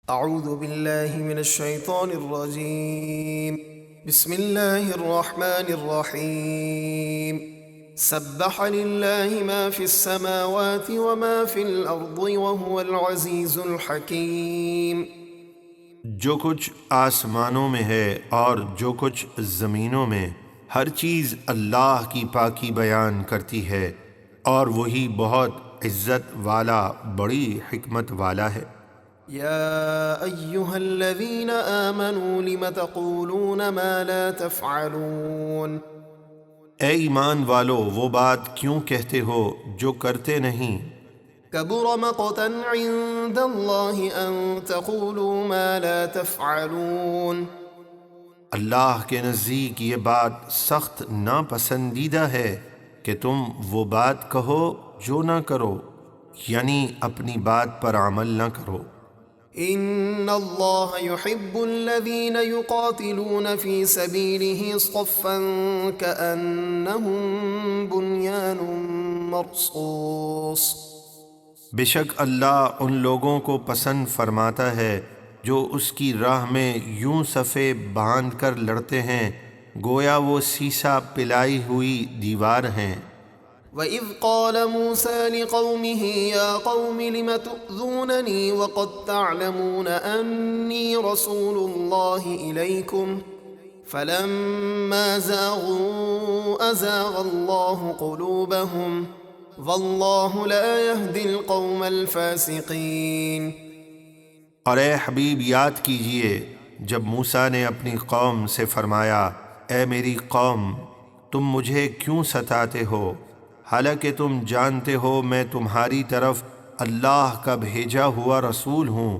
اعوذ باللہ من الشیطان الرجیم بسم اللہ الرحمن الرحیم سبح للہ ما فی السماوات وما فی الارض وهو العزیز الحکیم۔ جو کچھ آسمانوں میں ہے اور جو کچھ زمینوں میں، ہر چیز اللہ کی پاکی بیان کرتی ہے، اور وہی بہت عزت والا، بڑی حکمت والا ہے۔ یا ایہا الذین آمنوا لم تقولون ما لا تفعلون۔ اے ایمان والو، وہ بات کیوں کہتے ہو جو کرتے نہیں؟ کبر مقتا عند اللہ ان تقولوا ما لا تفعلون۔ اللہ کے نزدیک یہ بات سخت ناپسندیدہ ہے کہ تم وہ بات کہو جو نہ کرو، یعنی اپنی بات پر عمل نہ کرو۔ ان اللہ يحب الذین یقاتلون فی سبیلہ صفا کأنہم بنیان مرصوص۔ بے شک اللہ ان لوگوں کو پسند فرماتا ہے جو اس کی راہ میں یوں صفے باندھ کر لڑتے ہیں گویا وہ سیسا پلائی ہوئی دیوار ہیں۔ وَإِذْ قَالَ مُوسَىٰ لِقَوْمِهِ يَا قَوْمِ لِمَ تُؤْذُونَنِي وَقَدْ تَعْلَمُونَ أَنِّي رَسُولُ اللَّهِ إِلَيْكُمْ فَلَمَّا زَاغُوا أَزَاغَ اللَّهُ قُلُوبَهُمْ وَاللَّهُ لَا يَهْدِي الْقَوْمَ الْفَاسِقِينَ۔ اور اے حبیب، یاد کیجئے جب موسیٰ نے اپنی قوم سے فرمایا، اے میری قوم، تم مجھے کیوں ستاتے ہو، حالانکہ تم جانتے ہو میں تمہاری طرف اللہ کا بھیجا ہوا رسول ہوں۔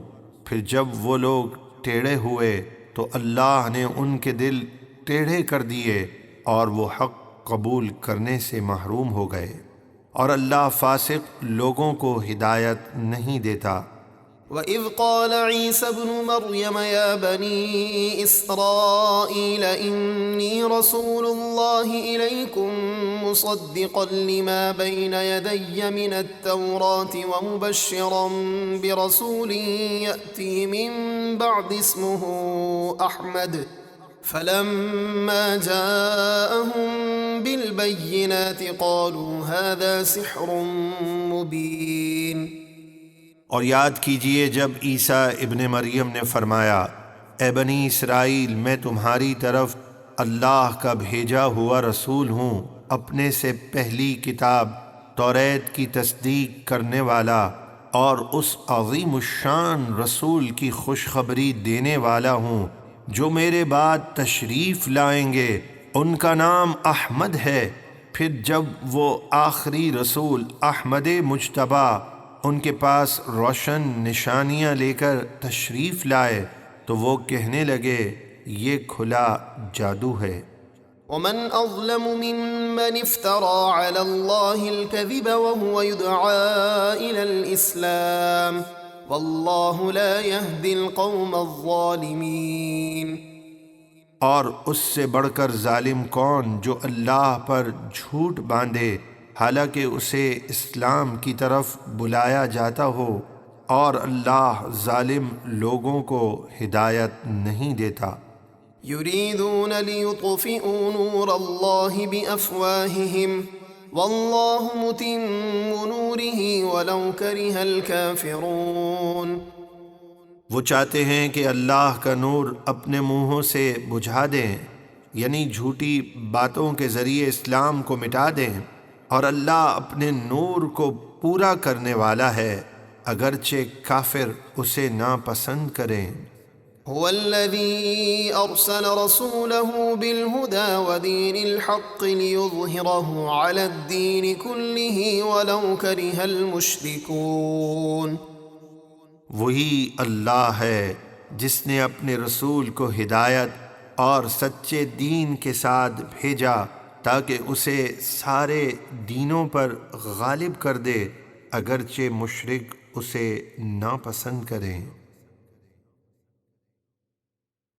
پھر جب وہ لوگ ٹیڑھے ہوئے تو اللہ نے ان کے دل ٹیڑھے کر دیے اور وہ حق قبول کرنے سے محروم ہو گئے، اور اللہ فاسق لوگوں کو ہدایت نہیں دیتا۔ وَإِذْ قَالَ عِيسَى ابْنُ مَرْيَمَ يَا بَنِي إِسْرَائِيلَ إِنِّي رَسُولُ اللَّهِ إِلَيْكُمْ مُصَدِّقًا لِمَا بَيْنَ يَدَيَّ مِنَ التَّوْرَاةِ وَمُبَشِّرًا بِرَسُولٍ يَأْتِي مِن بَعْدِ اسْمُهُ أَحْمَدُ فَلَمَّا جَاءَهُم بِالْبَيِّنَاتِ قَالُوا هَذَا سِحْرٌ مُبِينٌ۔ اور یاد کیجئے جب عیسیٰ ابن مریم نے فرمایا، اے بنی اسرائیل، میں تمہاری طرف اللہ کا بھیجا ہوا رسول ہوں، اپنے سے پہلی کتاب توریت کی تصدیق کرنے والا اور اس عظیم الشان رسول کی خوشخبری دینے والا ہوں جو میرے بعد تشریف لائیں گے، ان کا نام احمد ہے۔ پھر جب وہ آخری رسول احمد مجتبیٰ ان کے پاس روشن نشانیاں لے کر تشریف لائے تو وہ کہنے لگے یہ کھلا جادو ہے۔ ومن اظلم ممن افترى على الله الكذب وهو يدعى الى الاسلام والله لا يهدي القوم الظالمين۔ اور اس سے بڑھ کر ظالم کون جو اللہ پر جھوٹ باندھے حالانکہ اسے اسلام کی طرف بلایا جاتا ہو، اور اللہ ظالم لوگوں کو ہدایت نہیں دیتا۔ يريدون ليطفئوا نور الله بأفواههم والله متم نوره ولو كره الكافرون۔ وہ چاہتے ہیں کہ اللہ کا نور اپنے منہوں سے بجھا دیں، یعنی جھوٹی باتوں کے ذریعے اسلام کو مٹا دیں، اور اللہ اپنے نور کو پورا کرنے والا ہے اگرچہ کافر اسے ناپسند کریں۔ هو الذي أرسل رسوله بالهدى ودين الحق ليظهره على الدين كله ولو كره المشركون۔ وہی اللہ ہے جس نے اپنے رسول کو ہدایت اور سچے دین کے ساتھ بھیجا تاکہ اسے سارے دینوں پر غالب کر دے اگرچہ مشرک اسے ناپسند کریں۔